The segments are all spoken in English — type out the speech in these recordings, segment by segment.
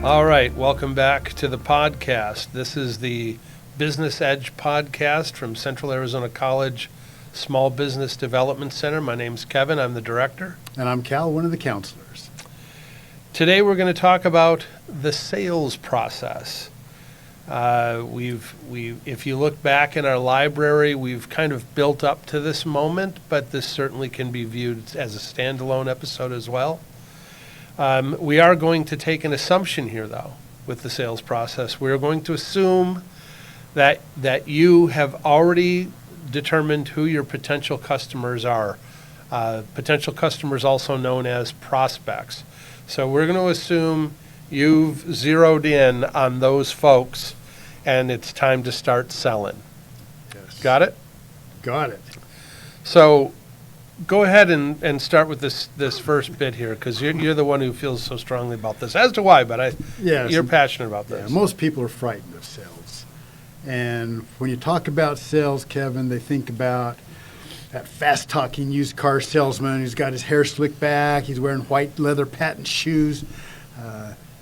All right, welcome back to the podcast. This is the Business Edge podcast from Central Arizona College Small Business Development Center. My name's Kevin, I'm the director. And I'm Cal, one of the counselors. Today we're going to talk about the sales process. If you look back in our library, we've kind of built up to this moment, but this certainly can be viewed as a standalone episode as well. We are going to take an assumption here, though, with the sales process. We're going to assume that you have already determined who your potential customers are. Potential customers, also known as prospects. So we're going to assume you've zeroed in on those folks, and it's time to start selling. Yes. Got it? Got it. So go ahead and start with this first bit here, because you're the one who feels so strongly about this, as do I, but you're passionate about this. Yeah, most people are frightened of sales. And when you talk about sales, Kevin, they think about that fast-talking used car salesman who's got his hair slicked back, he's wearing white leather patent shoes,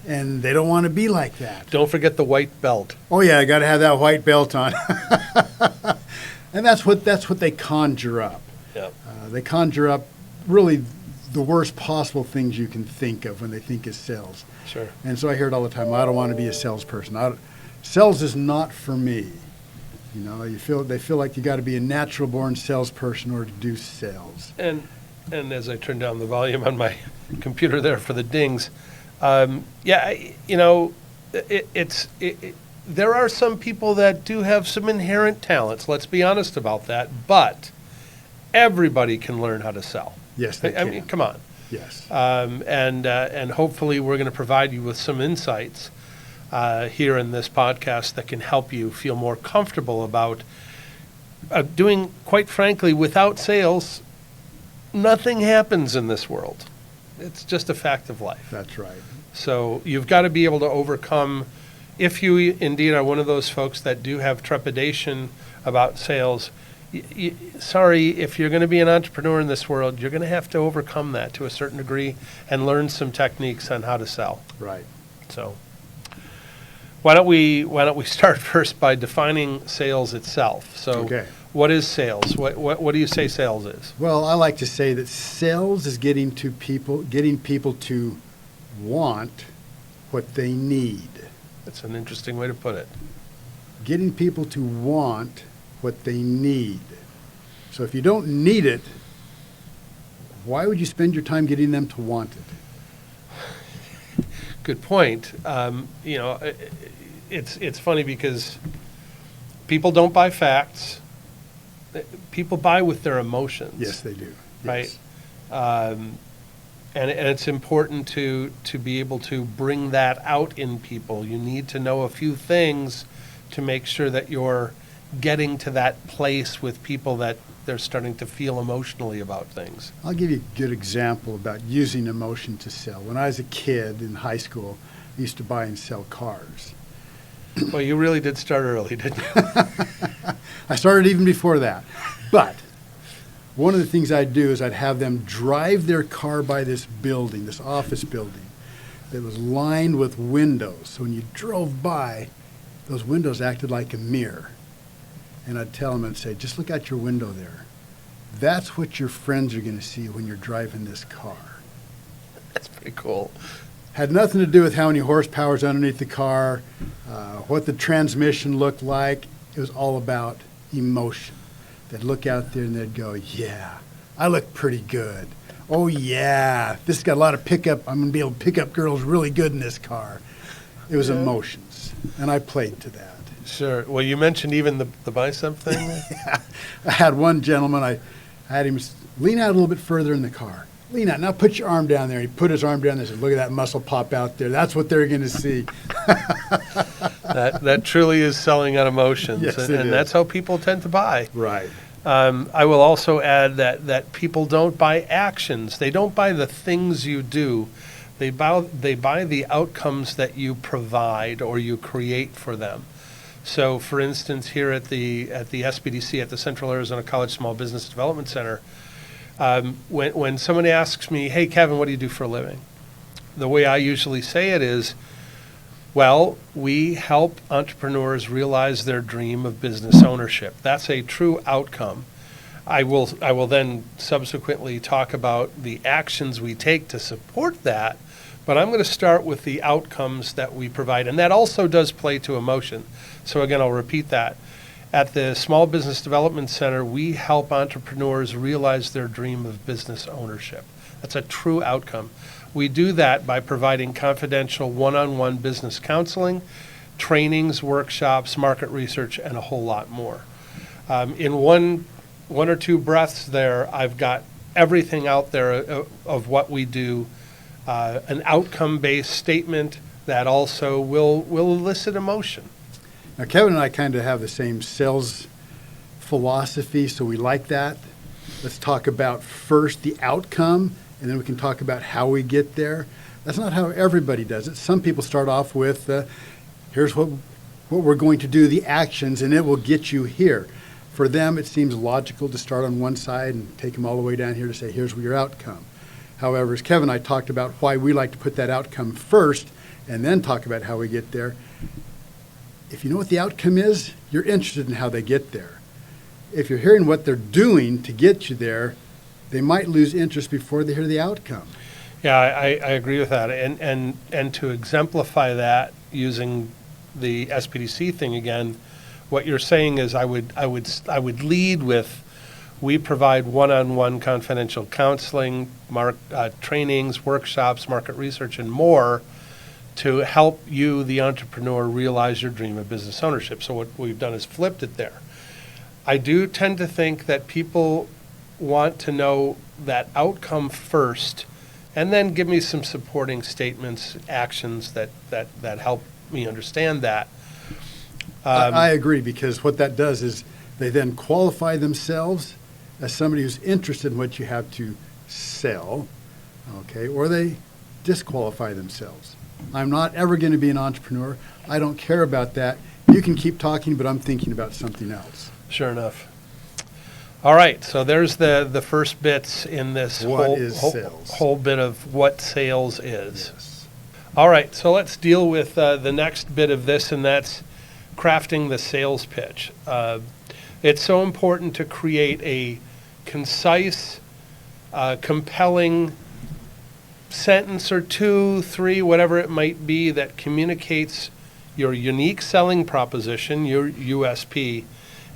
and they don't want to be like that. Don't forget the white belt. Oh, yeah, I got to have that white belt on. And that's what they conjure up. Yep. They conjure up really the worst possible things you can think of when they think of sales. Sure. And so I hear it all the time. I don't want to be a salesperson. Sales is not for me. You know, they feel like you got to be a natural-born salesperson in order to do sales. And as I turn down the volume on my computer there for the dings, there are some people that do have some inherent talents. Let's be honest about that. But everybody can learn how to sell. Yes, they can. I mean, come on. Yes. And hopefully we're going to provide you with some insights here in this podcast that can help you feel more comfortable about doing, quite frankly, without sales, nothing happens in this world. It's just a fact of life. That's right. So you've got to be able to overcome, if you indeed are one of those folks that do have trepidation about sales, sorry, if you're going to be an entrepreneur in this world, you're going to have to overcome that to a certain degree and learn some techniques on how to sell. Right. So why don't we start first by defining sales itself? So Okay. What is sales? What do you say sales is? Well, I like to say that sales is getting people to want what they need. That's an interesting way to put it. Getting people to want what they need. So if you don't need it, why would you spend your time getting them to want it? Good point. It's funny because people don't buy facts. People buy with their emotions. Yes, they do. Right. Yes. And it's important to be able to bring that out in people. You need to know a few things to make sure that you're getting to that place with people that they're starting to feel emotionally about things. I'll give you a good example about using emotion to sell. When I was a kid in high school, I used to buy and sell cars. Well, you really did start early, didn't you? I started even before that. But one of the things I'd do is I'd have them drive their car by this building, this office building, that was lined with windows. So when you drove by, those windows acted like a mirror. And I'd tell them and say, just look out your window there. That's what your friends are going to see when you're driving this car. That's pretty cool. Had nothing to do with how many horsepower's underneath the car, what the transmission looked like. It was all about emotion. They'd look out there and they'd go, yeah, I look pretty good. Oh, yeah, this has got a lot of pickup. I'm going to be able to pick up girls really good in this car. It was emotions, and I played to that. Sure. Well, you mentioned even the bicep thing. Yeah. I had one gentleman, I had him lean out a little bit further in the car. Lean out. Now put your arm down there. He put his arm down there and said, look at that muscle pop out there. That's what they're going to see. That truly is selling on emotions. Yes, and that's how people tend to buy. Right. I will also add that people don't buy actions. They don't buy the things you do. They buy the outcomes that you provide or you create for them. So, for instance, here at the SBDC, at the Central Arizona College Small Business Development Center, when someone asks me, hey, Kevin, what do you do for a living? The way I usually say it is, Well, we help entrepreneurs realize their dream of business ownership. That's a true outcome. I will then subsequently talk about the actions we take to support that, but I'm going to start with the outcomes that we provide, and that also does play to emotion. So again, I'll repeat that. At the Small Business Development Center, we help entrepreneurs realize their dream of business ownership. That's a true outcome. We do that by providing confidential one-on-one business counseling, trainings, workshops, market research, and a whole lot more. In one or two breaths there, I've got everything out there of what we do, an outcome-based statement that also will elicit emotion. Now, Kevin and I kind of have the same sales philosophy, so we like that. Let's talk about first the outcome, and then we can talk about how we get there. That's not how everybody does it. Some people start off with, here's what we're going to do, the actions, and it will get you here. For them, it seems logical to start on one side and take them all the way down here to say, here's your outcome. However, as Kevin and I talked about why we like to put that outcome first and then talk about how we get there, if you know what the outcome is, you're interested in how they get there. If you're hearing what they're doing to get you there, they might lose interest before they hear the outcome. Yeah, I agree with that. And to exemplify that using the SPDC thing again, what you're saying is I would lead with, we provide one-on-one confidential counseling, trainings, workshops, market research, and more to help you, the entrepreneur, realize your dream of business ownership. So what we've done is flipped it there. I do tend to think that people want to know that outcome first, and then give me some supporting statements, actions that help me understand that. I agree, because what that does is they then qualify themselves as somebody who's interested in what you have to sell, okay, or they disqualify themselves. I'm not ever going to be an entrepreneur. I don't care about that. You can keep talking, but I'm thinking about something else. Sure enough. All right, so there's the first bits in this whole bit of what sales is. Yes. All right, so let's deal with the next bit of this, and that's crafting the sales pitch. It's so important to create a concise, compelling sentence or two, three, whatever it might be, that communicates your unique selling proposition, your USP,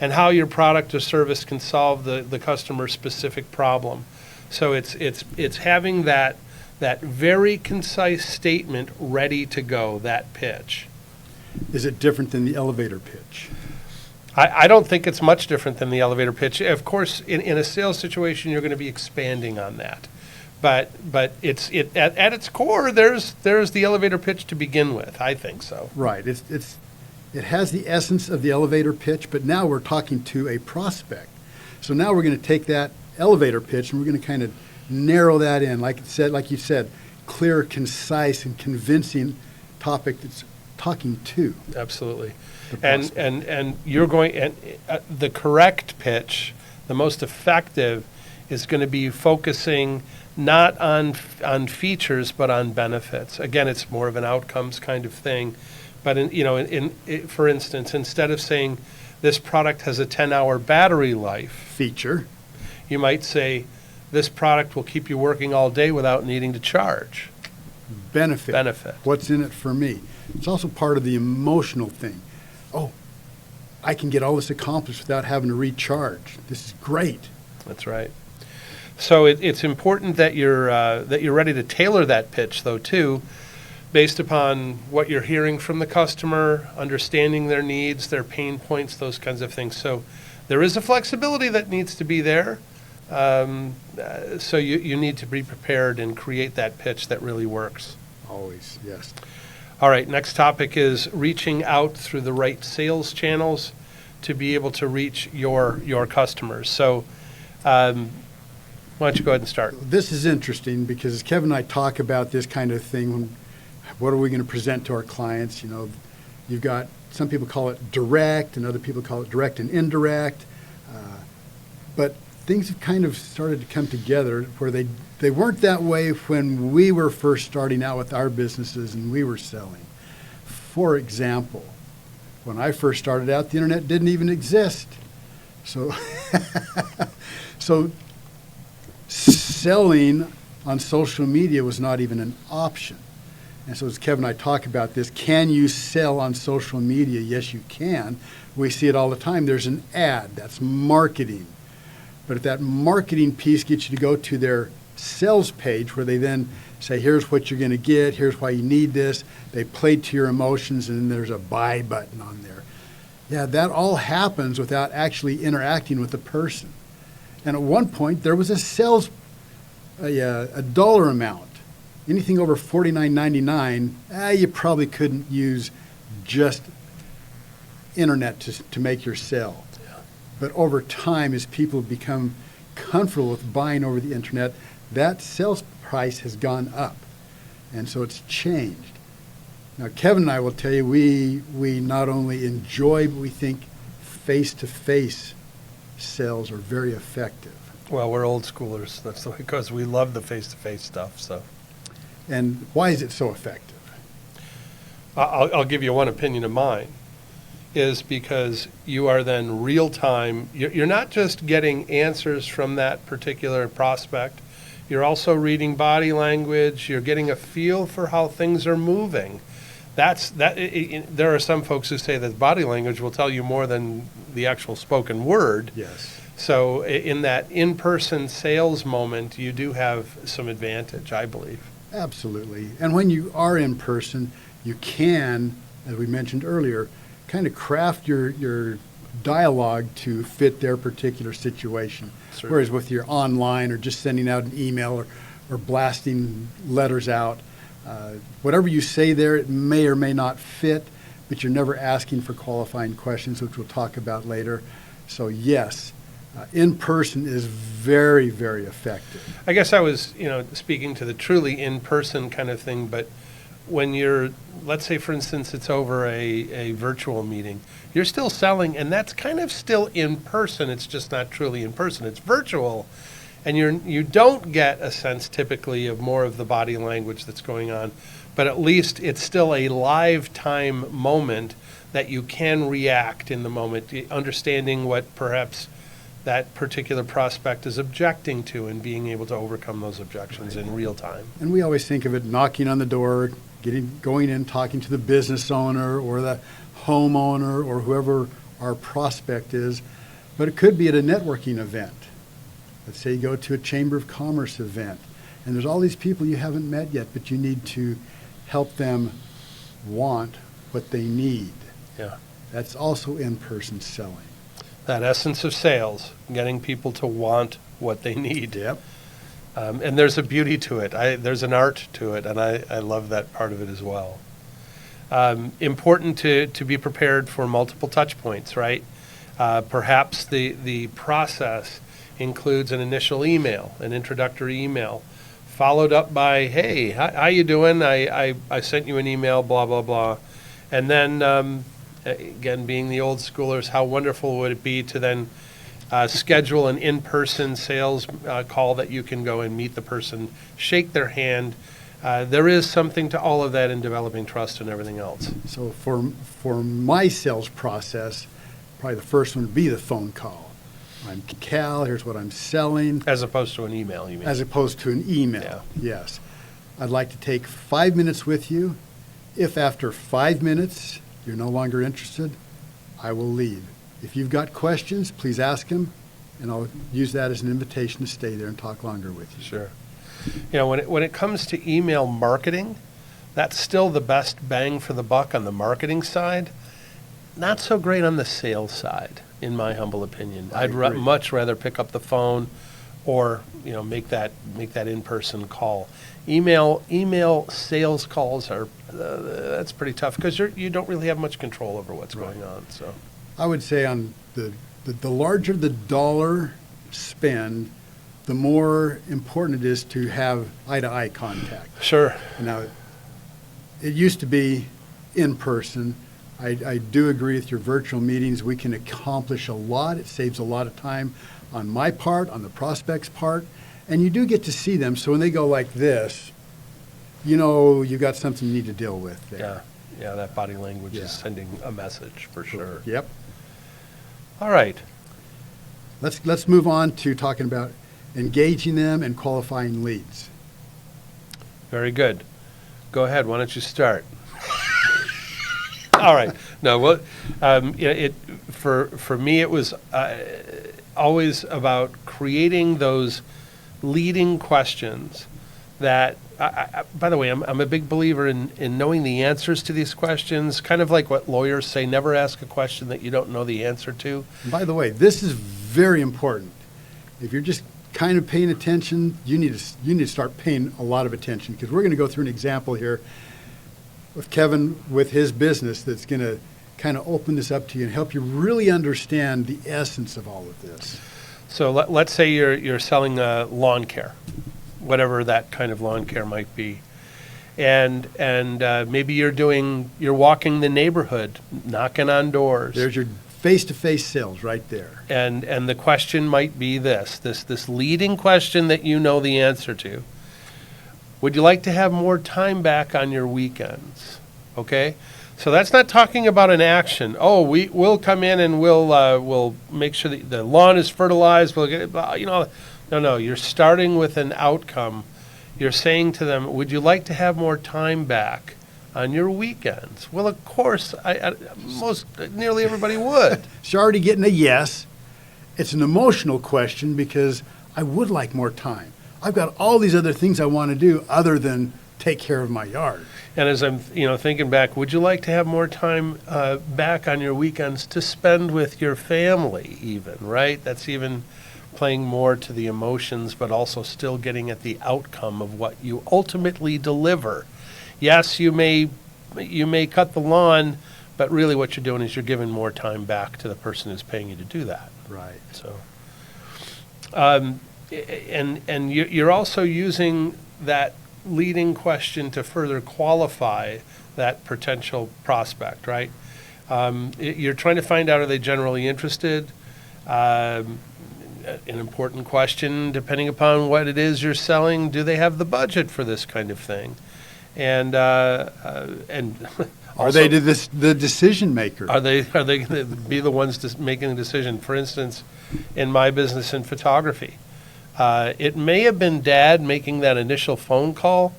and how your product or service can solve the customer's specific problem. So it's having that very concise statement ready to go, that pitch. Is it different than the elevator pitch? I don't think it's much different than the elevator pitch. Of course, in a sales situation, you're going to be expanding on that. But at its core, there's the elevator pitch to begin with. I think so. Right. It has the essence of the elevator pitch, but now we're talking to a prospect. So now we're going to take that elevator pitch and we're going to kind of narrow that in, like you said, clear, concise, and convincing topic that's talking to. Absolutely. The prospect. And you're going, and the correct pitch, the most effective, is going to be focusing not on features but on benefits. Again, it's more of an outcomes kind of thing. But for instance, instead of saying this product has a 10-hour battery life Feature. you might say this product will keep you working all day without needing to charge. Benefit. What's in it for me? It's also part of the emotional thing. Oh, I can get all this accomplished without having to recharge. This is great. That's right. So it's important that you're ready to tailor that pitch, though, too, based upon what you're hearing from the customer, understanding their needs, their pain points, those kinds of things. So there is a flexibility that needs to be there. So you need to be prepared and create that pitch that really works. Always, yes. All right, next topic is reaching out through the right sales channels to be able to reach your customers. So why don't you go ahead and start? This is interesting because Kevin and I talk about this kind of thing. What are we going to present to our clients? You've got, some people call it direct and other people call it direct and indirect. But things have kind of started to come together where they weren't that way when we were first starting out with our businesses and we were selling. For example, when I first started out, the internet didn't even exist. So, so selling on social media was not even an option. And so as Kevin and I talk about this, can you sell on social media? Yes, you can. We see it all the time. There's an ad. That's marketing. But if that marketing piece gets you to go to their sales page where they then say, here's what you're going to get, here's why you need this, they play to your emotions, and then there's a buy button on there. Yeah, that all happens without actually interacting with the person. And at one point, there was a dollar amount. Anything over $49.99, you probably couldn't use just internet to make your sell. Yeah. But over time, as people become comfortable with buying over the internet, that sales price has gone up. And so it's changed. Now, Kevin and I will tell you, we not only enjoy, but we think face-to-face sales are very effective. Well, we're old schoolers. That's the way it goes. We love the face-to-face stuff, so. And why is it so effective? I'll give you one opinion of mine, is because you are then real time. You're not just getting answers from that particular prospect. You're also reading body language. You're getting a feel for how things are moving. There are some folks who say that body language will tell you more than the actual spoken word. Yes. So in that in-person sales moment, you do have some advantage, I believe. Absolutely. And when you are in person, you can, as we mentioned earlier, kind of craft your dialogue to fit their particular situation. Certainly. Whereas with your online or just sending out an email or blasting letters out, whatever you say there, it may or may not fit, but you're never asking for qualifying questions, which we'll talk about later. So yes, in person is very, very effective. I guess I was, speaking to the truly in-person kind of thing, but when you're, let's say, for instance, it's over a virtual meeting, you're still selling, and that's kind of still in person. It's just not truly in person. It's virtual, and you don't get a sense typically of more of the body language that's going on, but at least it's still a live time moment that you can react in the moment, understanding what perhaps that particular prospect is objecting to and being able to overcome those objections in real time. And we always think of it knocking on the door, going in, talking to the business owner or the homeowner or whoever our prospect is, but it could be at a networking event. Let's say you go to a Chamber of Commerce event, and there's all these people you haven't met yet, but you need to help them want what they need. Yeah. That's also in-person selling. That essence of sales, getting people to want what they need. Yep. And there's a beauty to it. There's an art to it, and I love that part of it as well. Important to be prepared for multiple touch points, right? Perhaps the process includes an initial email, an introductory email, followed up by, hey, how you doing? I sent you an email, blah, blah, blah. And then, again, being the old schoolers, how wonderful would it be to then schedule an in-person sales call that you can go and meet the person, shake their hand. There is something to all of that in developing trust and everything else. So for my sales process, probably the first one would be the phone call. I'm Cal, here's what I'm selling. As opposed to an email, you mean? As opposed to an email, Yeah. Yes. I'd like to take 5 minutes with you. If after 5 minutes you're no longer interested, I will leave. If you've got questions, please ask them, and I'll use that as an invitation to stay there and talk longer with you. Sure. When it comes to email marketing, that's still the best bang for the buck on the marketing side. Not so great on the sales side, in my humble opinion. I I'd agree. much rather pick up the phone or make that in-person call. Email sales calls are that's pretty tough because you don't really have much control over what's going on. So I would say on the larger the dollar spend, the more important it is to have eye-to-eye contact. sure. Now, it used to be in person. I do agree with your virtual meetings. We can accomplish a lot. It saves a lot of time on my part, on the prospect's part, and you do get to see them. So when they go like this, you've got something you need to deal with there. Yeah, that body language Yeah. is sending a message for sure. Yep. All right. Let's move on to talking about engaging them and qualifying leads. Very good. Go ahead. Why don't you start? All right. No, well, for me, it was always about creating those leading questions that, by the way, I'm a big believer in knowing the answers to these questions, kind of like what lawyers say, never ask a question that you don't know the answer to. And by the way, this is very important. If you're just kind of paying attention, you need to start paying a lot of attention, because we're going to go through an example here with Kevin with his business that's going to kind of open this up to you and help you really understand the essence of all of this. So let's say you're selling lawn care, whatever that kind of lawn care might be, and maybe you're walking the neighborhood, knocking on doors. There's your face-to-face sales right there. And the question might be this leading question that you know the answer to. Would you like to have more time back on your weekends? Okay? So that's not talking about an action. Oh, we'll come in and we'll make sure that the lawn is fertilized. We'll get it, no. You're starting with an outcome. You're saying to them, would you like to have more time back on your weekends? Well, of course, nearly everybody would. So you're already getting a yes. It's an emotional question because I would like more time. I've got all these other things I want to do other than take care of my yard. And as I'm thinking back, would you like to have more time back on your weekends to spend with your family even, right? That's even playing more to the emotions, but also still getting at the outcome of what you ultimately deliver. Yes, you may cut the lawn, but really what you're doing is you're giving more time back to the person who's paying you to do that. Right. So, and you're also using that leading question to further qualify that potential prospect, right? You're trying to find out, are they generally interested? An important question, depending upon what it is you're selling, do they have the budget for this kind of thing? And Are they the decision maker? Are they going to be the ones making the decision? For instance, in my business in photography, it may have been Dad making that initial phone call,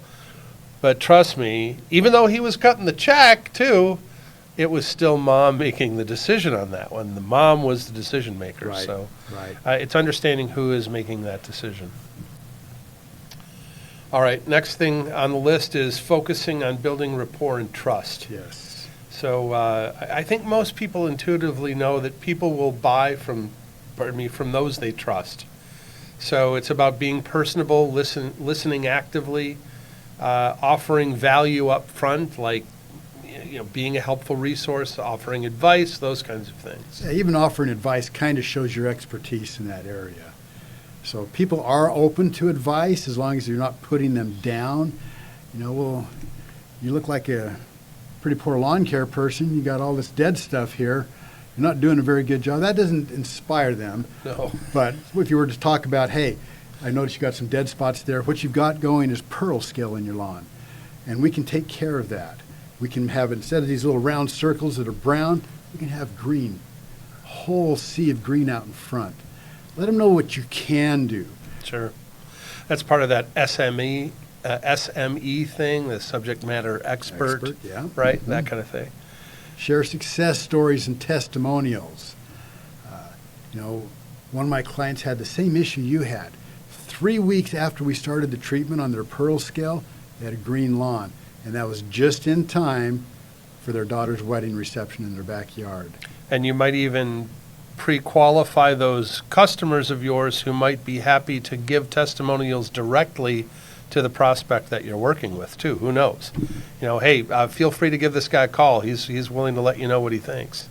but trust me, even though he was cutting the check too, it was still Mom making the decision on that one. The mom was the decision maker. Right, So right. it's understanding who is making that decision. All right, next thing on the list is focusing on building rapport and trust. Yes. So I think most people intuitively know that people will buy from those they trust. So it's about being personable, listening actively, offering value up front, like being a helpful resource, offering advice, those kinds of things. Yeah, even offering advice kind of shows your expertise in that area. So people are open to advice as long as you're not putting them down. Well, you look like a pretty poor lawn care person. You got all this dead stuff here. You're not doing a very good job. That doesn't inspire them. No. But if you were to talk about, hey, I noticed you got some dead spots there. What you've got going is pearl scale in your lawn. And we can take care of that. We can have, instead of these little round circles that are brown, we can have green. A whole sea of green out in front. Let them know what you can do. Sure. That's part of that SME thing, the subject matter expert, Yeah. right? Mm-hmm. That kind of thing. Share success stories and testimonials. One of my clients had the same issue you had. 3 weeks after we started the treatment on their pearl scale, they had a green lawn. And that was just in time for their daughter's wedding reception in their backyard. And you might even pre-qualify those customers of yours who might be happy to give testimonials directly to the prospect that you're working with too. Who knows? Hey, feel free to give this guy a call. He's willing to let you know what he thinks.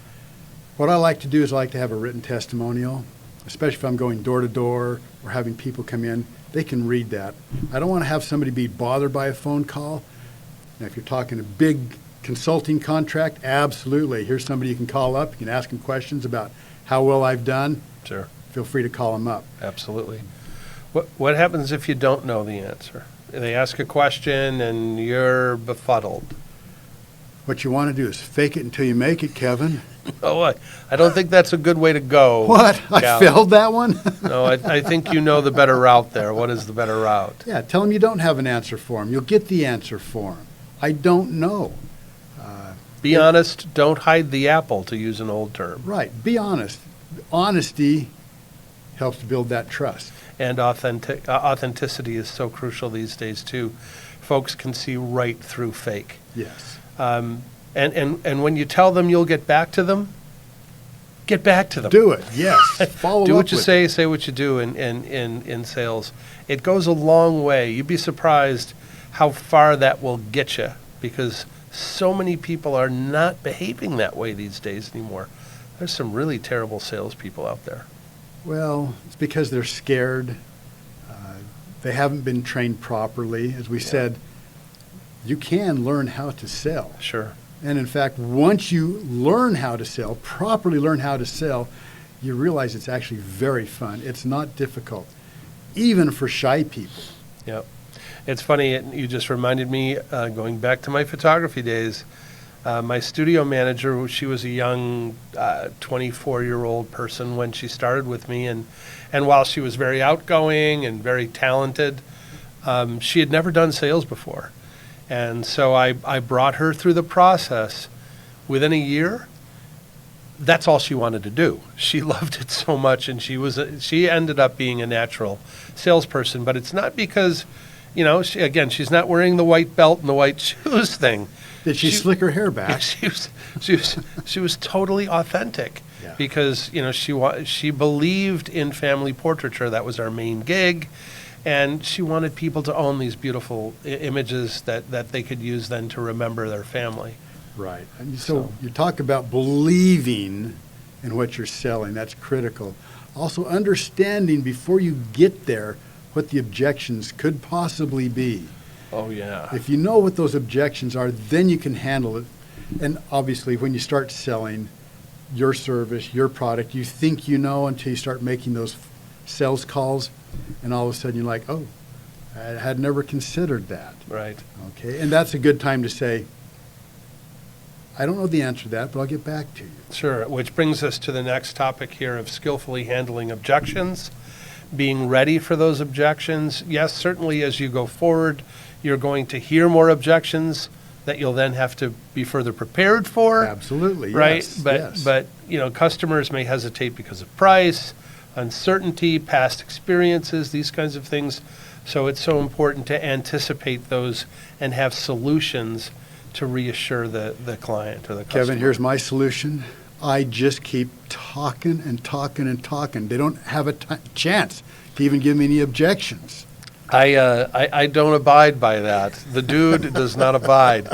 What I like to do is I like to have a written testimonial, especially if I'm going door to door or having people come in. They can read that. I don't want to have somebody be bothered by a phone call. Now, if you're talking a big consulting contract, absolutely. Here's somebody you can call up. You can ask them questions about how well I've done. Sure. Feel free to call them up. Absolutely. What happens if you don't know the answer? They ask a question and you're befuddled. What you want to do is fake it until you make it, Kevin. Oh, I don't think that's a good way to go. What? I Cal. failed that one? No, I think you know the better route there. What is the better route? Yeah, tell them you don't have an answer for them. You'll get the answer for them. I don't know. Be honest, don't hide the apple, to use an old term. Right, be honest. Honesty helps to build that trust. And authenticity is so crucial these days, too. Folks can see right through fake. Yes. And when you tell them you'll get back to them, get back to them. Do it, yes. Follow Do up what you with say what you do in sales. It goes a long way. You'd be surprised how far that will get you, because so many people are not behaving that way these days anymore. There's some really terrible salespeople out there. Well, it's because they're scared. They haven't been trained properly. As we said, you can learn how to sell. Sure. And in fact, once you learn how to sell, properly learn how to sell, you realize it's actually very fun. It's not difficult, even for shy people. Yep. It's funny, you just reminded me, going back to my photography days, my studio manager, she was a young 24-year-old person when she started with me, and while she was very outgoing and very talented, she had never done sales before. And so I brought her through the process. Within a year, that's all she wanted to do. She loved it so much, and she ended up being a natural salesperson. But it's not because, she's not wearing the white belt and the white shoes thing. Did she slick her hair back? She was totally authentic. Yeah. Because she believed in family portraiture. That was our main gig. And she wanted people to own these beautiful images that they could use then to remember their family. Right. And so you talk about believing in what you're selling. That's critical. Also understanding before you get there what the objections could possibly be. Oh, yeah. If you know what those objections are, then you can handle it. And obviously, when you start selling your service, your product, you think you know until you start making those sales calls, and all of a sudden you're like, oh, I had never considered that. Right. Okay, and that's a good time to say, I don't know the answer to that, but I'll get back to you. Sure, which brings us to the next topic here of skillfully handling objections, being ready for those objections. Yes, certainly as you go forward, you're going to hear more objections that you'll then have to be further prepared for. Absolutely, right? Yes, But customers may hesitate because of price, uncertainty, past experiences, these kinds of things. So it's so important to anticipate those and have solutions to reassure the client or the customer. Kevin, here's my solution. I just keep talking and talking and talking. They don't have a chance to even give me any objections. I don't abide by that. The dude does not abide.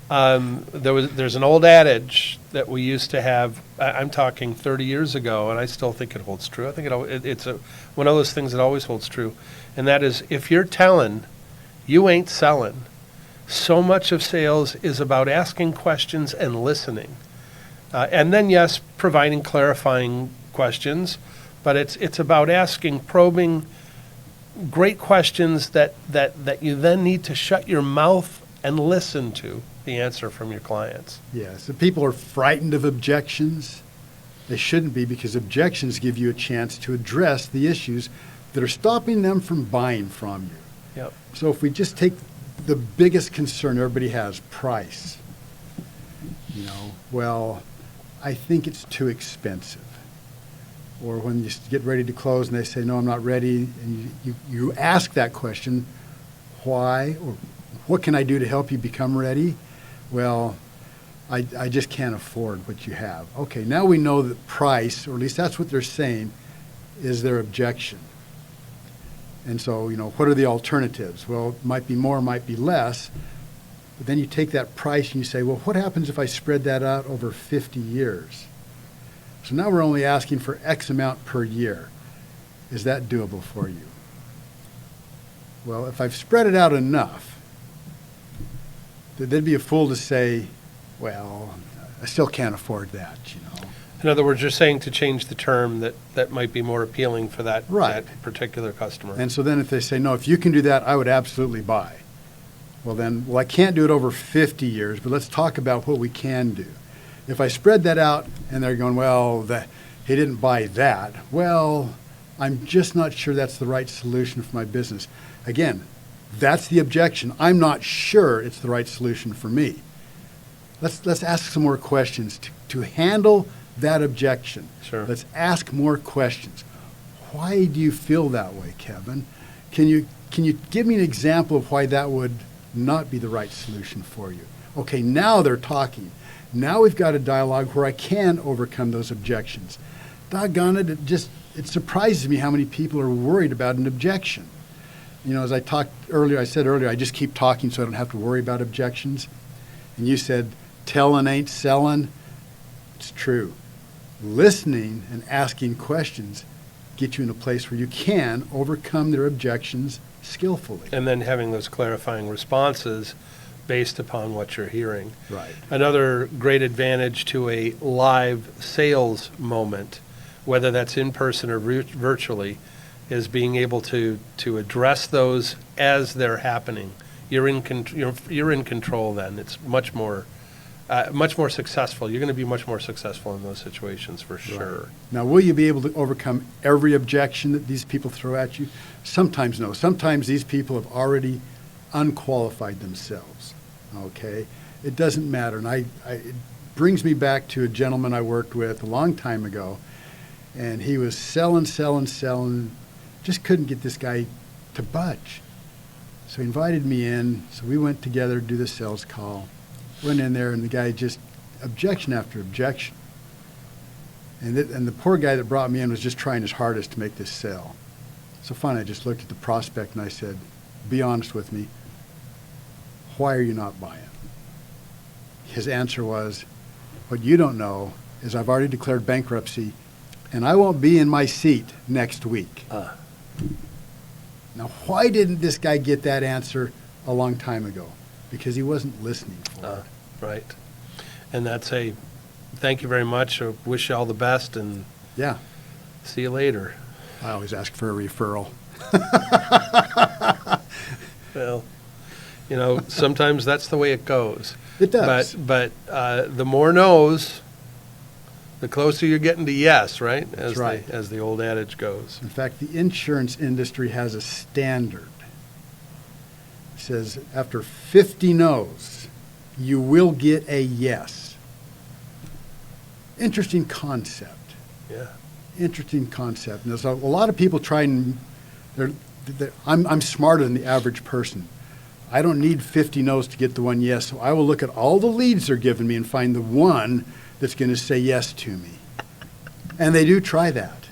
There's an old adage that we used to have. I'm talking 30 years ago, and I still think it holds true. I think it's one of those things that always holds true, and that is, if you're telling, you ain't selling. So much of sales is about asking questions and listening, and then yes, providing clarifying questions, but it's about asking probing, great questions that you then need to shut your mouth and listen to the answer from your clients. Yes, if people are frightened of objections, they shouldn't be, because objections give you a chance to address the issues that are stopping them from buying from you. Yep. So if we just take the biggest concern everybody has, price, well, I think it's too expensive. Or when you get ready to close and they say, no, I'm not ready, and you ask that question, why, or what can I do to help you become ready? Well, I just can't afford what you have. Okay, now we know that price, or at least that's what they're saying, is their objection. And so, what are the alternatives? Well, it might be more, might be less. But then you take that price and you say, well, what happens if I spread that out over 50 years? So now we're only asking for X amount per year. Is that doable for you? Well, if I've spread it out enough, they'd be a fool to say, well, I still can't afford that, In other words, you're saying to change the term that might be more appealing for that, right, that particular customer. And so then if they say, no, if you can do that, I would absolutely buy. Well, I can't do it over 50 years, but let's talk about what we can do. If I spread that out and they're going, well, he didn't buy that, well, I'm just not sure that's the right solution for my business. Again, that's the objection. I'm not sure it's the right solution for me. Let's ask some more questions to handle that objection. Sure. Let's ask more questions. Why do you feel that way, Kevin? Can you give me an example of why that would not be the right solution for you? Okay, now they're talking. Now we've got a dialogue where I can overcome those objections. Doggone it, it surprises me how many people are worried about an objection. You know, as I said earlier, I just keep talking so I don't have to worry about objections. And you said, telling ain't selling. It's true. Listening and asking questions get you in a place where you can overcome their objections skillfully. And then having those clarifying responses based upon what you're hearing. Right. Another great advantage to a live sales moment, whether that's in person or virtually, is being able to address those as they're happening. You're in control then. It's much more successful. You're going to be much more successful in those situations for sure. Right. Now, will you be able to overcome every objection that these people throw at you? Sometimes no. Sometimes these people have already unqualified themselves. Okay? It doesn't matter. And it brings me back to a gentleman I worked with a long time ago, and he was selling, just couldn't get this guy to budge. So he invited me in, so we went together to do the sales call. Went in there, and the guy just objection after objection. And the poor guy that brought me in was just trying his hardest to make this sell. So finally, I just looked at the prospect and I said, be honest with me, why are you not buying? His answer was, what you don't know is I've already declared bankruptcy, and I won't be in my seat next week. Now, why didn't this guy get that answer a long time ago? Because he wasn't listening for it. Right. And that's thank you very much. I wish you all the best, and Yeah. see you later. I always ask for a referral. Well, sometimes that's the way it goes. It does. But the more no's, the closer you're getting to yes, right? That's right. As the old adage goes. In fact, the insurance industry has a standard. It says after 50 no's, you will get a yes. Interesting concept. Yeah. Interesting concept. And there's a lot of people try and I'm smarter than the average person. I don't need 50 no's to get the one yes, so I will look at all the leads they're giving me and find the one that's going to say yes to me. And they do try that.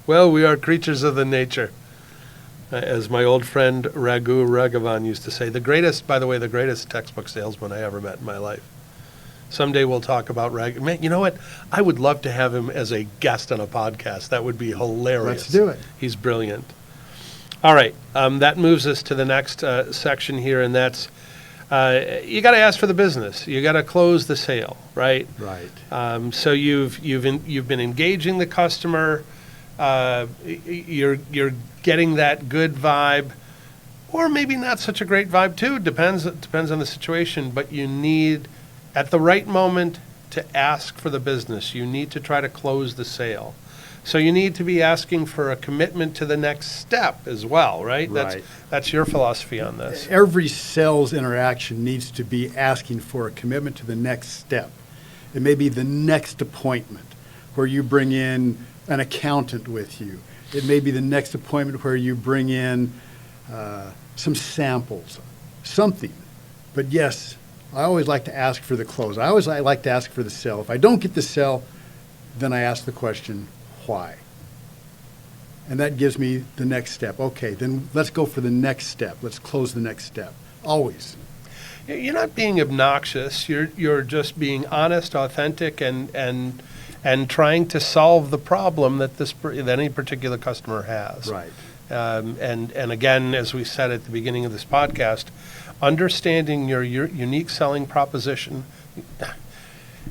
Well, we are creatures of the nature. As my old friend Raghu Raghavan used to say, the greatest textbook salesman I ever met in my life. Someday we'll talk about Raghu. Man, you know what? I would love to have him as a guest on a podcast. That would be hilarious. Let's do it. He's brilliant. All right. That moves us to the next section here, and that's you got to ask for the business. You got to close the sale, right? Right. So you've been engaging the customer. You're getting that good vibe, or maybe not such a great vibe too. Depends on the situation. But you need, at the right moment, to ask for the business. You need to try to close the sale. So you need to be asking for a commitment to the next step as well, right? Right. That's your philosophy on this. Every sales interaction needs to be asking for a commitment to the next step. It may be the next appointment where you bring in an accountant with you. It may be the next appointment where you bring in some samples, something. But yes, I always like to ask for the close. I like to ask for the sell. If I don't get the sell, then I ask the question, why? And that gives me the next step. Okay, then let's go for the next step. Let's close the next step. Always. You're not being obnoxious. You're just being honest, authentic, and trying to solve the problem that any particular customer has. Right. And again, as we said at the beginning of this podcast, understanding your unique selling proposition,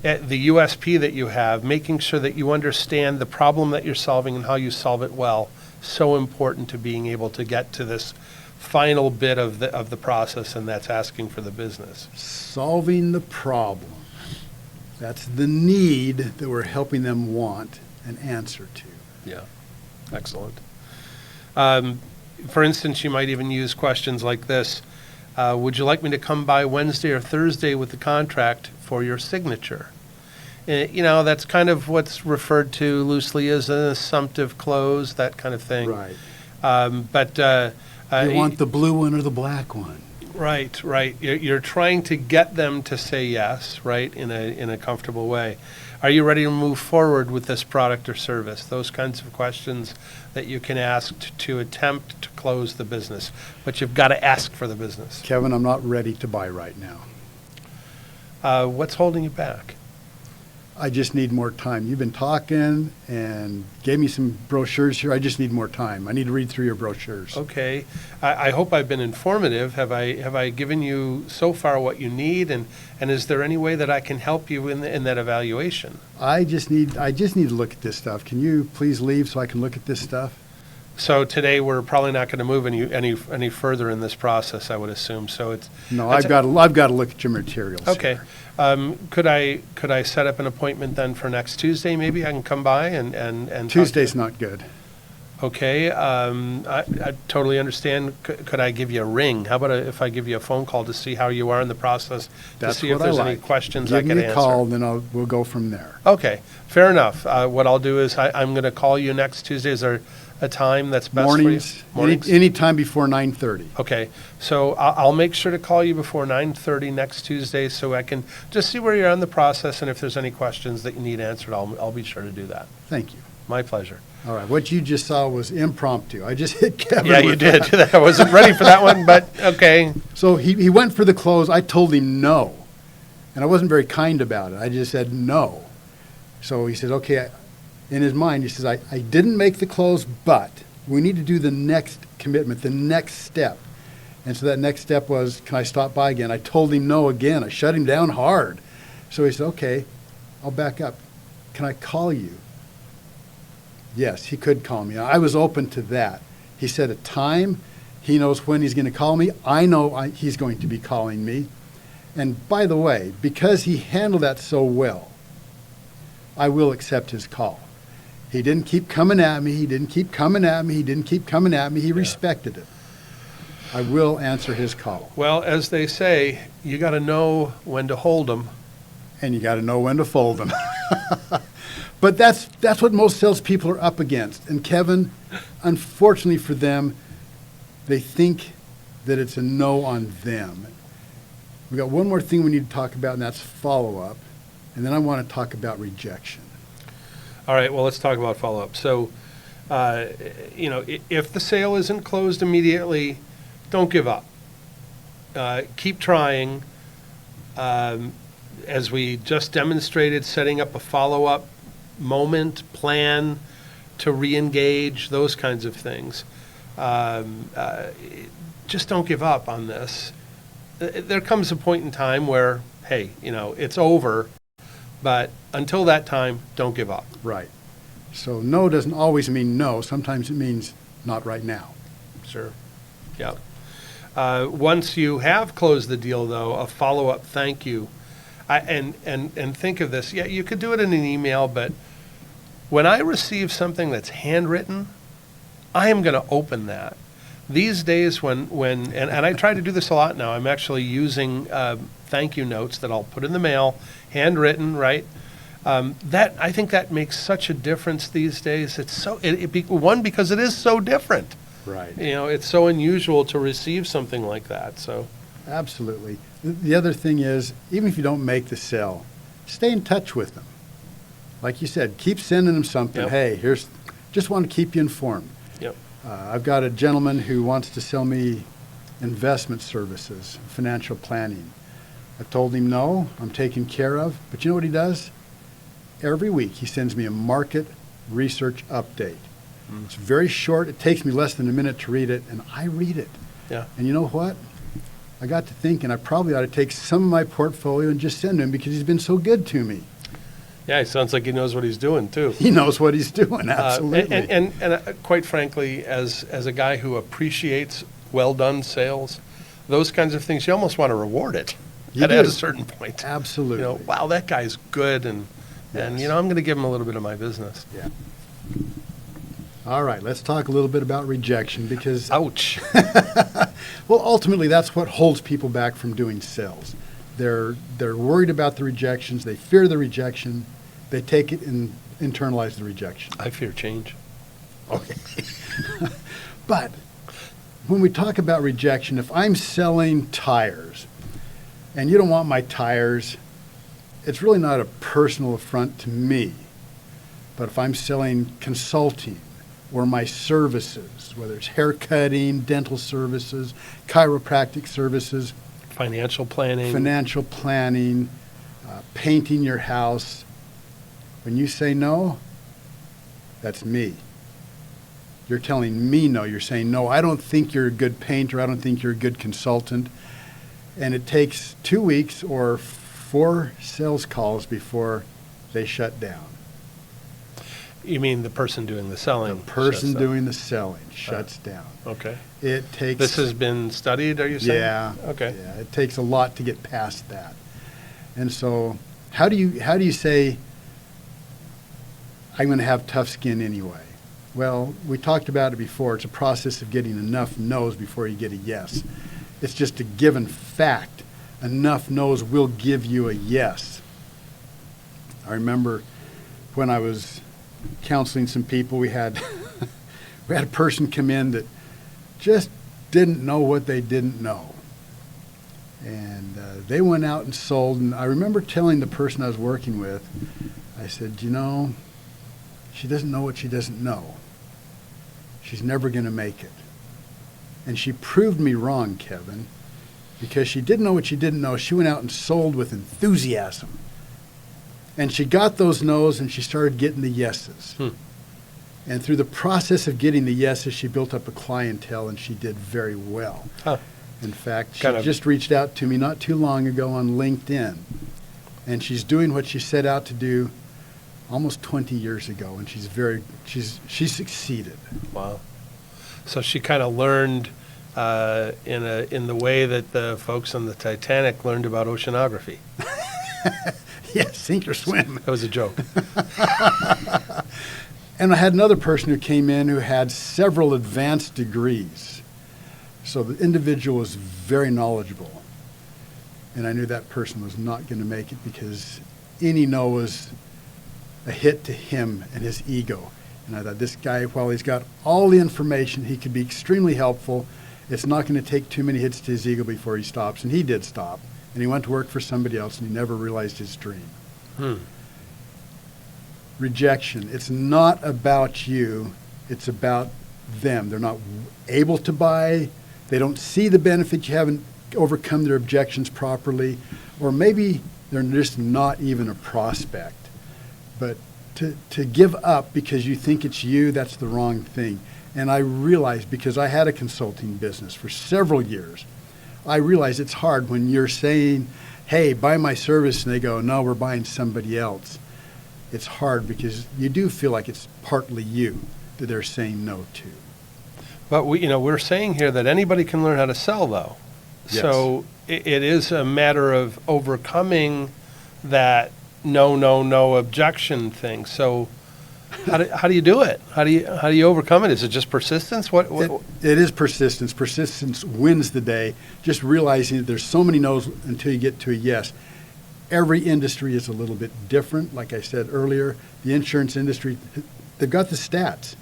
the USP that you have, making sure that you understand the problem that you're solving and how you solve it well, so important to being able to get to this final bit of the process, and that's asking for the business. Solving the problem. That's the need that we're helping them want an answer to. Yeah, excellent. For instance, you might even use questions like this. Would you like me to come by Wednesday or Thursday with the contract for your signature? That's kind of what's referred to loosely as an assumptive close, that kind of thing. Right. You You want the blue one or the black one? Right. You're trying to get them to say yes, right, in a comfortable way. Are you ready to move forward with this product or service? Those kinds of questions that you can ask to attempt to close the business, but you've got to ask for the business. Kevin, I'm not ready to buy right now. What's holding you back? I just need more time. You've been talking and gave me some brochures here. I just need more time. I need to read through your brochures. Okay. I hope I've been informative. Have I given you so far what you need, and is there any way that I can help you in that evaluation? I just need to look at this stuff. Can you please leave so I can look at this stuff? So today we're probably not going to move any further in this process, I would assume. So it's No, I've got to look at your materials. okay. Here. Could I set up an appointment then for next Tuesday? Maybe I can come by and talk Tuesday's not good. Okay. I totally understand. Could I give you a ring? How about if I give you a phone call to see how you are in the process, That's to see if what I there's like. any questions I Give can me a answer? call, then we'll go from there. Okay, fair enough. What I'll do is I'm going to call you next Tuesday. Is there a time that's best Mornings, for you? any time before 9:30. Okay, so I'll make sure to call you before 9:30 next Tuesday so I can just see where you're on the process, and if there's any questions that you need answered, I'll be sure to do that. Thank you. My pleasure. All right, what you just saw was impromptu. I just hit Kevin. Yeah, you with did. that. I wasn't ready for that one, but okay. So he went for the close. I told him no, and I wasn't very kind about it. I just said no. So he said, okay. In his mind, he says, I didn't make the close, but we need to do the next commitment, the next step. And so that next step was, can I stop by again? I told him no again. I shut him down hard. So he said, okay, I'll back up. Can I call you? Yes, he could call me. I was open to that. He said a time. He knows when he's going to call me. I know he's going to be calling me. And by the way, because he handled that so well, I will accept his call. He didn't keep coming at me. He didn't keep coming at me. He didn't keep coming at me. He respected it. I will answer his call. Well, as they say, you got to know when to hold them. And you got to know when to fold them. But that's what most salespeople are up against. And Kevin, unfortunately for them, they think that it's a no on them. We got one more thing we need to talk about, and that's follow-up. And then I want to talk about rejection. All right, well, let's talk about follow-up. So, if the sale isn't closed immediately, don't give up. Keep trying. As we just demonstrated, setting up a follow-up moment, plan to re-engage, those kinds of things. Just don't give up on this. There comes a point in time where, hey, it's over. But until that time, don't give up. Right. So no doesn't always mean no. Sometimes it means not right now. Sure. Yeah. Once you have closed the deal, though, a follow-up thank you. And think of this. Yeah, you could do it in an email, but when I receive something that's handwritten, I am going to open that. These days and I try to do this a lot now, I'm actually using thank you notes that I'll put in the mail, handwritten, right? I think that makes such a difference these days. It's one, because it is so different. Right. It's so unusual to receive something like that. So Absolutely. The other thing is, even if you don't make the sale, stay in touch with them. Like you said, keep sending them something. Yep. Hey, just want to keep you informed. Yep. I've got a gentleman who wants to sell me investment services, financial planning. I've told him no, I'm taken care of. But you know what he does? Every week he sends me a market research update. It's very short. It takes me less than a minute to read it, and I read it. Yeah. And you know what? I got to thinking I probably ought to take some of my portfolio and just send him because he's been so good to me. Yeah, it sounds like he knows what he's doing, too. He knows what he's doing, absolutely. And quite frankly, as a guy who appreciates well done sales, those kinds of things, you almost want to reward it You at do. a certain point. Absolutely. Wow, that guy's good, and Yes. I'm going to give him a little bit of my business. Yeah. All right, let's talk a little bit about rejection because, Ouch. well, ultimately that's what holds people back from doing sales. They're worried about the rejections. They fear the rejection. They take it and internalize the rejection. I fear change. Okay. But when we talk about rejection, if I'm selling tires and you don't want my tires, it's really not a personal affront to me. But if I'm selling consulting or my services, whether it's hair cutting, dental services, chiropractic services, Financial planning. financial planning, painting your house, when you say no, that's me. You're telling me no. You're saying, no, I don't think you're a good painter. I don't think you're a good consultant. And it takes 2 weeks or 4 sales calls before they shut down. You mean the person doing the selling? The person shuts up. doing the selling shuts down. Okay. It takes... This has been studied, are you saying? Yeah. Okay. Yeah, it takes a lot to get past that. And so how do you say, I'm going to have tough skin anyway? Well, we talked about it before. It's a process of getting enough no's before you get a yes. It's just a given fact. Enough no's will give you a yes. I remember when I was counseling some people, we had a person come in that just didn't know what they didn't know. And they went out and sold, and I remember telling the person I was working with, I said, she doesn't know what she doesn't know. She's never going to make it. And she proved me wrong, Kevin, because she didn't know what she didn't know. She went out and sold with enthusiasm. And she got those no's, and she started getting the yeses. And through the process of getting the yeses, she built up a clientele, and she did very well. Huh. In fact, she Kind of- just reached out to me not too long ago on LinkedIn. And she's doing what she set out to do almost 20 years ago, and she succeeded. Wow. So she kind of learned in the way that the folks on the Titanic learned about oceanography. Yes, sink or swim. That was a joke. And I had another person who came in who had several advanced degrees. So the individual was very knowledgeable. And I knew that person was not going to make it because any no was a hit to him and his ego. And I thought, this guy, while he's got all the information, he could be extremely helpful. It's not going to take too many hits to his ego before he stops. And he did stop. And he went to work for somebody else, and he never realized his dream. Rejection. It's not about you. It's about them. They're not able to buy. They don't see the benefit. You haven't overcome their objections properly. Or maybe they're just not even a prospect. But to give up because you think it's you, that's the wrong thing. And I realized, because I had a consulting business for several years, I realize it's hard when you're saying, hey, buy my service, and they go, no, we're buying somebody else. It's hard because you do feel like it's partly you that they're saying no to. But we're saying here that anybody can learn how to sell, though. Yes. So it is a matter of overcoming that no objection thing. So how do you do it? How do you overcome it? Is it just persistence? What? It is persistence. Persistence wins the day. Just realizing that there's so many no's until you get to a yes. Every industry is a little bit different. Like I said earlier, the insurance industry, they've got the stats.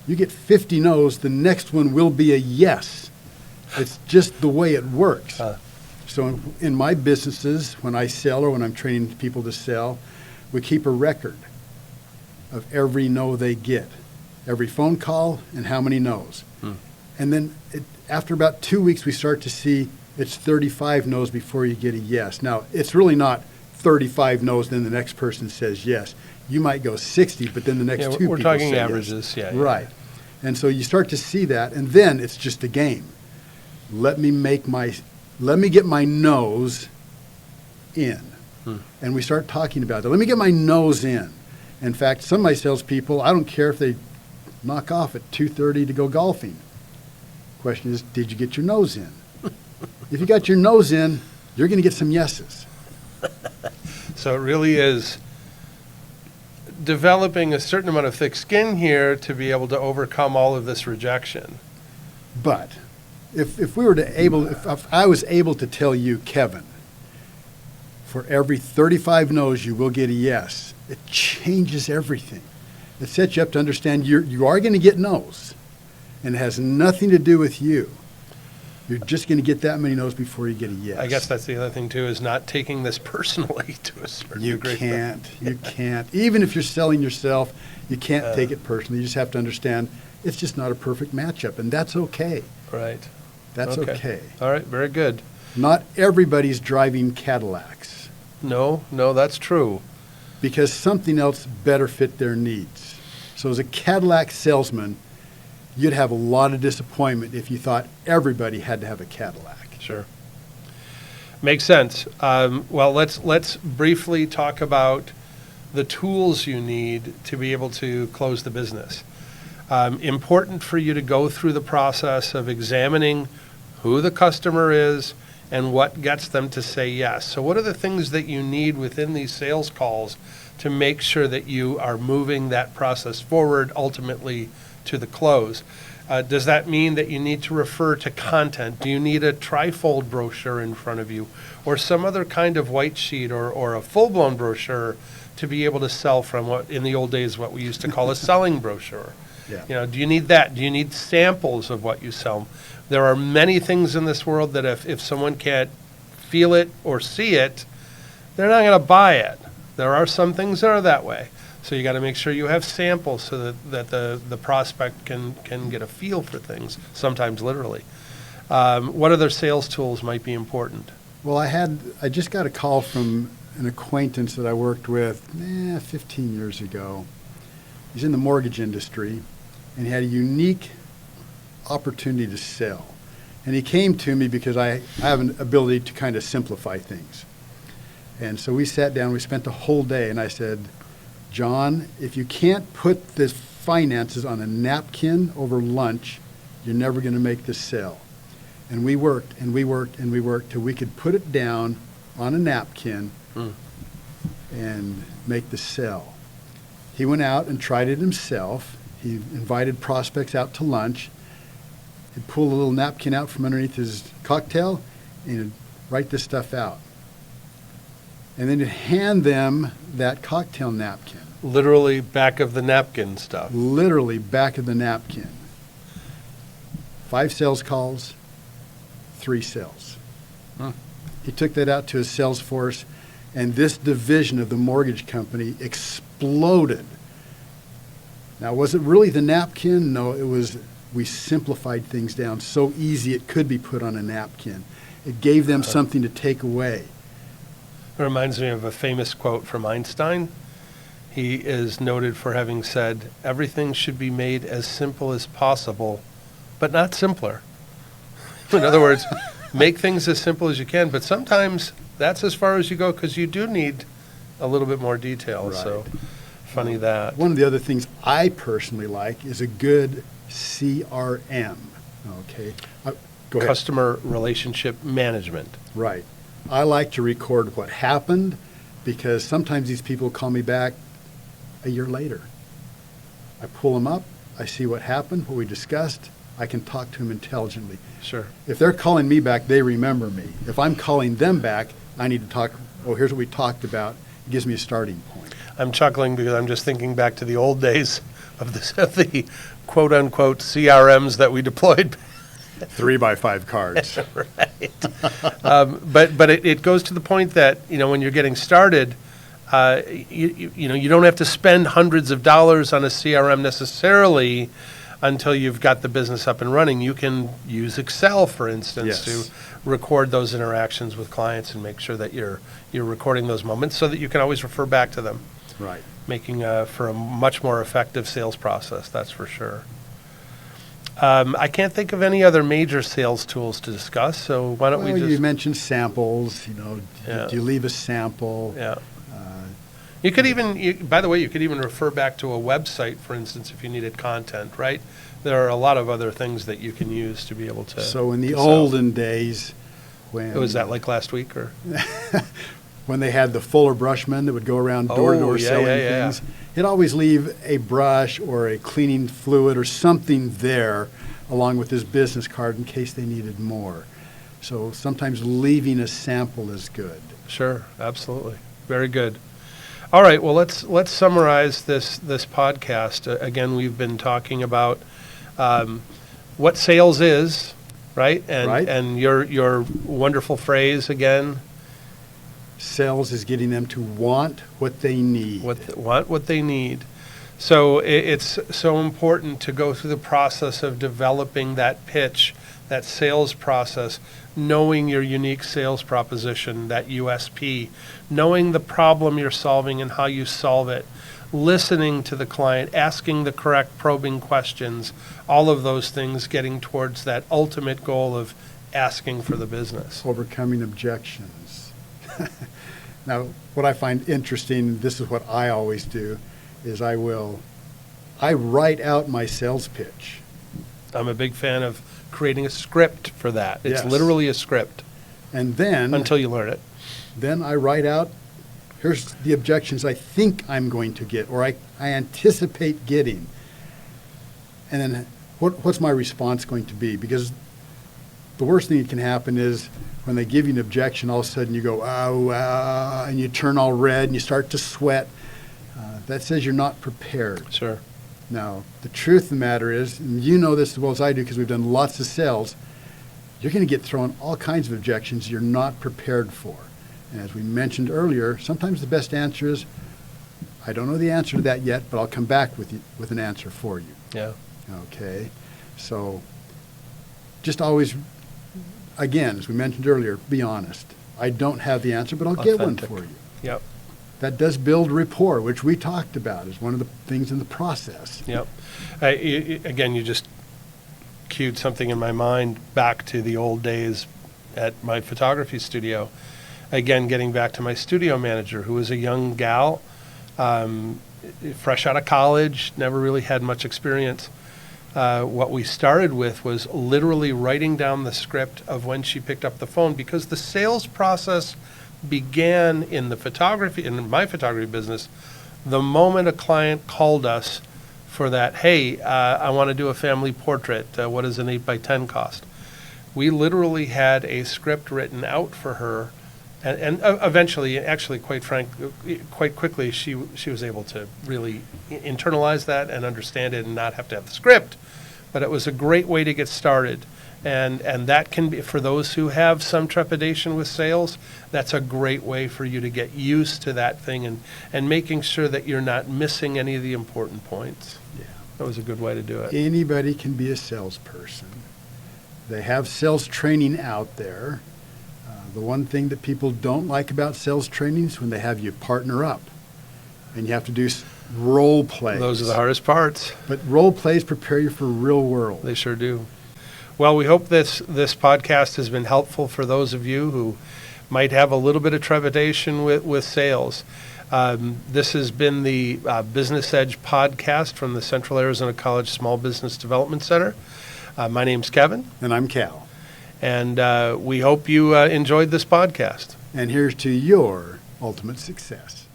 You get 50 no's, the next one will be a yes. It's just the way it works. So in my businesses, when I sell or when I'm training people to sell, we keep a record of every no they get, every phone call and how many no's. And then after about 2 weeks, we start to see it's 35 no's before you get a yes. Now, it's really not 35 no's, then the next person says yes. You might go 60, but then the next two people we're talking say yes. averages, yeah. Right. And so you start to see that, and then it's just a game. Let me get my no's in. And we start talking about that. Let me get my no's in. In fact, some of my salespeople, I don't care if they knock off at 2:30 to go golfing. Question is, did you get your nose in? If you got your nose in, you're going to get some yeses. So it really is developing a certain amount of thick skin here to be able to overcome all of this rejection. But if I was able to tell you, Kevin, for every 35 no's, you will get a yes, it changes everything. It sets you up to understand you are going to get no's, and it has nothing to do with you. You're just going to get that many no's before you get a yes. I guess that's the other thing, too, is not taking this personally to a certain degree. You can't. Even if you're selling yourself, you can't take it personally. You just have to understand it's just not a perfect matchup, and that's okay. Right. That's okay. All right, very good. Not everybody's driving Cadillacs. No, that's true. Because something else better fit their needs. So as a Cadillac salesman, you'd have a lot of disappointment if you thought everybody had to have a Cadillac. Sure. Makes sense. Well, let's briefly talk about the tools you need to be able to close the business. Important for you to go through the process of examining who the customer is and what gets them to say yes. So what are the things that you need within these sales calls to make sure that you are moving that process forward ultimately to the close? Does that mean that you need to refer to content? Do you need a trifold brochure in front of you or some other kind of white sheet or a full-blown brochure to be able to sell from what in the old days what we used to call a selling brochure? Yeah. Do you need that? Do you need samples of what you sell? There are many things in this world that if someone can't feel it or see it, they're not going to buy it. There are some things that are that way. So you got to make sure you have samples so that the prospect can get a feel for things, sometimes literally. What other sales tools might be important? Well, I just got a call from an acquaintance that I worked with 15 years ago. He's in the mortgage industry, and he had a unique opportunity to sell. And he came to me because I have an ability to kind of simplify things. And so we sat down, we spent the whole day, and I said, John, if you can't put the finances on a napkin over lunch, you're never going to make this sale. And we worked and we worked and we worked till we could put it down on a napkin and make the sell. He went out and tried it himself. He invited prospects out to lunch. He'd pull a little napkin out from underneath his cocktail and he'd write this stuff out. And then he'd hand them that cocktail napkin. Literally back of the napkin stuff. Literally back of the napkin. 5 sales calls, 3 sales. He took that out to his sales force, and this division of the mortgage company exploded. Now, was it really the napkin? No, it was, we simplified things down so easy it could be put on a napkin. It gave them something to take away. It reminds me of a famous quote from Einstein. He is noted for having said, everything should be made as simple as possible, but not simpler. In other words, make things as simple as you can, but sometimes that's as far as you go because you do need a little bit more detail. Right. So funny that. One of the other things I personally like is a good CRM. Okay, go ahead. Customer relationship management. Right. I like to record what happened because sometimes these people call me back a year later. I pull them up, I see what happened, what we discussed, I can talk to them intelligently. Sure. If they're calling me back, they remember me. If I'm calling them back, I need to talk, here's what we talked about. It gives me a starting point. I'm chuckling because I'm just thinking back to the old days of the quote-unquote CRMs that we deployed. 3x5 cards. Right. But it goes to the point that, when you're getting started, you don't have to spend hundreds of dollars on a CRM necessarily until you've got the business up and running. You can use Excel, for instance, to record those interactions with clients and make sure that you're recording those moments so that you can always refer back to them. Right. Making for a much more effective sales process, that's for sure. I can't think of any other major sales tools to discuss, so why don't we just... You mentioned samples, do you leave a sample? Yeah. You could even, by the way, you could even refer back to a website, for instance, if you needed content, right? There are a lot of other things that you can use to be able to. So in the to sell. olden days, when Was that like last week or? when they had the Fuller brushmen that would go around door to door selling things, he'd always leave a brush or a cleaning fluid or something there along with his business card in case they needed more. So sometimes leaving a sample is good. Sure, absolutely. Very good. All right, well, let's summarize this podcast. Again, we've been talking about what sales is, right? And your wonderful phrase again. Sales is getting them to want what they need. Want what they need. So it's so important to go through the process of developing that pitch, that sales process, knowing your unique sales proposition, that USP, knowing the problem you're solving and how you solve it, listening to the client, asking the correct probing questions, all of those things getting towards that ultimate goal of asking for the business. Overcoming objections. Now, what I find interesting, this is what I always do, is I write out my sales pitch. I'm a big fan of creating a script for that. It's Yes. literally a script. And then Until you learn it. Then I write out, here's the objections I think I'm going to get, or I anticipate getting. And then what's my response going to be? Because the worst thing that can happen is when they give you an objection, all of a sudden you go, and you turn all red and you start to sweat. That says you're not prepared. Sure. Now, the truth of the matter is, and you know this as well as I do because we've done lots of sales, you're going to get thrown all kinds of objections you're not prepared for. And as we mentioned earlier, sometimes the best answer is, I don't know the answer to that yet, but I'll come back with an answer for you. Yeah. Okay? So just always, again, as we mentioned earlier, be honest. I don't have the answer, but I'll get one Authentic. for you. Yep. That does build rapport, which we talked about as one of the things in the process. Yep. Again, you just cued something in my mind back to the old days at my photography studio. Again, getting back to my studio manager, who was a young gal, fresh out of college, never really had much experience. What we started with was literally writing down the script of when she picked up the phone, because the sales process began in my photography business, the moment a client called us for that, hey, I want to do a family portrait. What does an 8x10 cost? We literally had a script written out for her, and eventually, actually, quite quickly, she was able to really internalize that and understand it and not have to have the script. But it was a great way to get started. And that can be, for those who have some trepidation with sales, that's a great way for you to get used to that thing and making sure that you're not missing any of the important points. Yeah. That was a good way to do it. Anybody can be a salesperson. They have sales training out there. The one thing that people don't like about sales training is when they have you partner up and you have to do role plays. Those are the hardest parts. But role plays prepare you for real world. They sure do. Well, we hope this podcast has been helpful for those of you who might have a little bit of trepidation with sales. This has been the Business Edge podcast from the Central Arizona College Small Business Development Center. My name's Kevin. And I'm Cal. And we hope you enjoyed this podcast. And here's to your ultimate success.